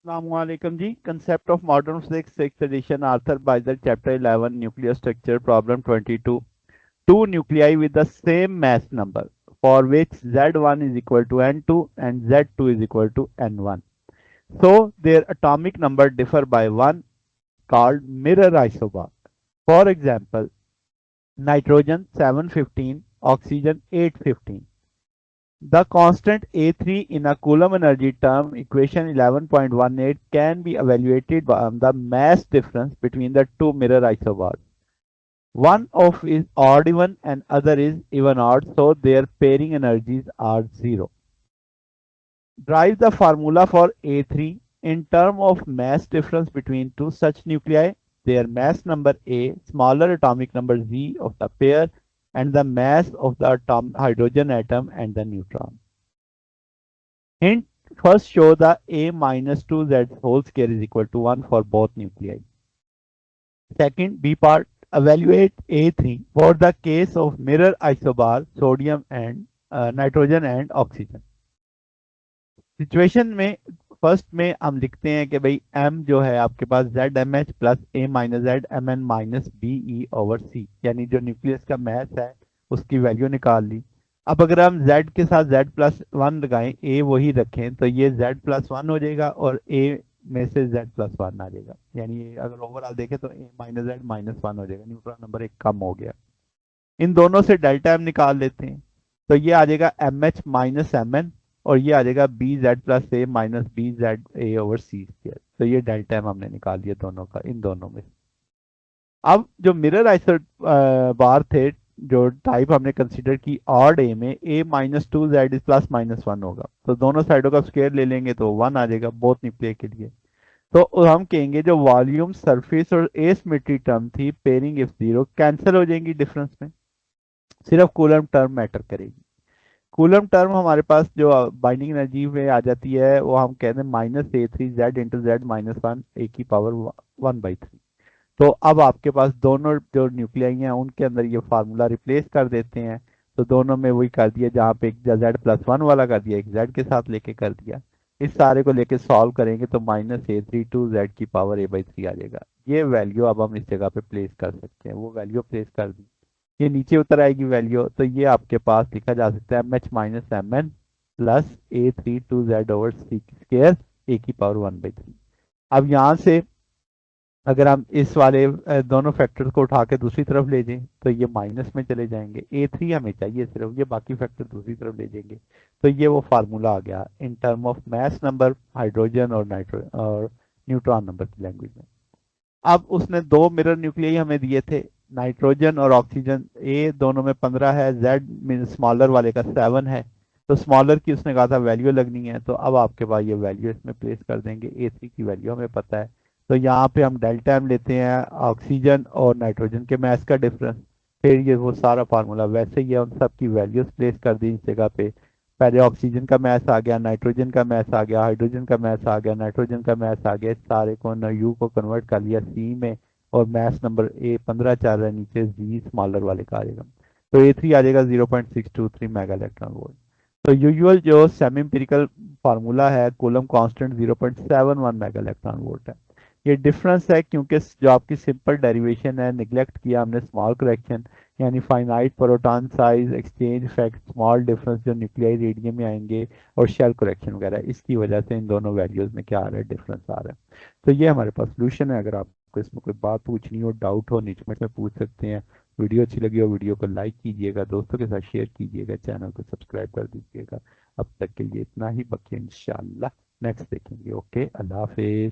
Assalamualaikum ji. Concept of modern physics, 6th edition, Arthur Beiser, chapter 11, nuclear structure, problem 22. Two nuclei with the same mass number, for which Z1 is equal to N2 and Z2 is equal to N1. So their atomic number differ by 1, called mirror isobar. For example, nitrogen 715, oxygen 815. The constant A3 in a Coulomb energy term, equation 11.18, can be evaluated by the mass difference between the two mirror isobars. One of is odd even and other is even odd, so their pairing energies are zero. Derive the formula for A3 in terms of mass difference between two such nuclei, their mass number A, smaller atomic number Z of the pair, and the mass of the hydrogen atom and the neutron. Hint, first show the A minus 2Z whole square is equal to 1 for both nuclei. Second, B part, evaluate A3 for the case of mirror isobar sodium and nitrogen and oxygen. Situation में first में हम लिखते हैं कि भाई m जो है आपके पास Z M H plus A minus Z M N minus B E over C, यानी जो न्यूक्लियस का मैस है उसकी वैल्यू निकाल ली। अब अगर हम z के साथ z प्लस वन लगाएं, a वही रखें, तो ये z प्लस वन हो जाएगा और a में से z प्लस वन आ जाएगा, यानी अगर ओवरऑल देखें तो a minus Z minus one हो जाएगा, न्यूट्रॉन नंबर एक कम हो गया। इन दोनों से डेल्टा m निकाल लेते हैं, तो ये आ जाएगा M H minus M N और ये आ जाएगा B Z plus A minus B Z A over C square. तो ये डेल्टा m हमने निकाल लिया दोनों का, इन दोनों में। अब जो मिरर आइसो बार थे, जो टाइप हमने कंसीडर की ऑड ए में, A minus two Z is plus minus one होगा, तो दोनों साइडों का स्क्वायर ले लेंगे तो वन आ जाएगा बोथ न्यूक्लियर के लिए। तो हम कहेंगे जो वॉल्यूम सरफेस और एसिमेट्री टर्म थी, पेयरिंग इफ जीरो, कैंसिल हो जाएंगी डिफरेंस में, सिर्फ कूलम टर्म मैटर करेगी। कूलम टर्म हमारे पास जो बाइंडिंग एनर्जी में आ जाती है वो हम कहते हैं minus A three Z into Z minus one A की पावर 1/3। तो अब आपके पास दोनों जो न्यूक्लियाई हैं उनके अंदर ये फार्मूला रिप्लेस कर देते हैं, तो दोनों में वही कर दिया, जहाँ पे एक जेड प्लस वन वाला कर दिया, एक जेड के साथ लेके कर दिया। इस सारे को लेके सॉल्व करेंगे तो minus A three two Z की पावर a/3 आ जाएगा। ये वैल्यू अब हम इस जगह पे प्लेस कर सकते हैं, वो वैल्यू प्लेस कर दी, ये नीचे उतर आएगी वैल्यू, तो ये आपके पास लिखा जा सकता है M H minus M N plus A three two Z over C स्क्र ए की पावर 1/3। अब यहाँ से अगर हम इस वाले दोनों फैक्टर्स को उठा के दूसरी तरफ ले जाएं तो ये माइनस में चले जाएंगे, ए थ्री हमें चाहिए सिर्फ, ये बाकी फैक्टर दूसरी तरफ ले जाएंगे। तो ये वो फार्मूला आ गया in term of mass number hydrogen और नाइट्रोजन और न्यूट्रॉन नंबर की लैंग्वेज में। अब उसने दो मिरर न्यूक्लियाई हमें दिए थे, नाइट्रोजन और ऑक्सीजन, ए दोनों में 15 है, जेड मीन स्मॉलर वाले का 7 है, तो स्मॉलर की उसने कहा था वैल्यू लगनी है, तो अब आपके पास ये वैल्यू इसमें प्लेस कर देंगे। ए थ्री की वैल्यू हमें पता है, तो यहाँ पे हम डेल्टा एम लेते हैं ऑक्सीजन और नाइट्रोजन के मैस का डिफरेंस, फिर ये वो सारा फार्मूला वैसे ही है, उन सब की वैल्यूज प्लेस कर दी इस जगह पे। पहले ऑक्सीजन का मैस आ गया, नाइट्रोजन का मैस आ गया, हाइड्रोजन का मैस आ गया, नाइट्रोजन का मैस आ गया, इस सारे को न यू को कन्वर्ट कर लिया सी में, और मैस नंबर ए 15 चल रहा है, नीचे जी स्मॉलर वाले का आ जाएगा, तो ए थ्री आ जाएगा 0.623 मेगा इलेक्ट्रॉन वोल्ट। तो यूजुअल जो सेमी इंपिरिकल फार्मूला है coulomb constant 0.71 mega electron volt है। ये डिफरेंस है क्योंकि जो आपकी सिंपल डेरिवेशन है, निगलेक्ट किया हमने स्मॉल करेक्शन, यानी finite proton size, exchange effect, small difference जो न्यूक्लियाई रेडियम में आएंगे, और शेल करेक्शन वगैरह, इसकी वजह से इन दोनों वैल्यूज में क्या आ रहा है, डिफरेंस आ रहा है। तो ये हमारे पास सोल्यूशन है। अगर आपको इसमें कोई बात पूछनी हो, डाउट हो, नीचे में पूछ सकते हैं। वीडियो अच्छी लगी हो वीडियो को लाइक कीजिएगा, दोस्तों के साथ शेयर कीजिएगा, चैनल को सब्सक्राइब कर दीजिएगा। अब तक के लिए इतना ही, बाकी इंशाल्लाह नेक्स्ट देखेंगे। ओके, अल्लाह हाफिज।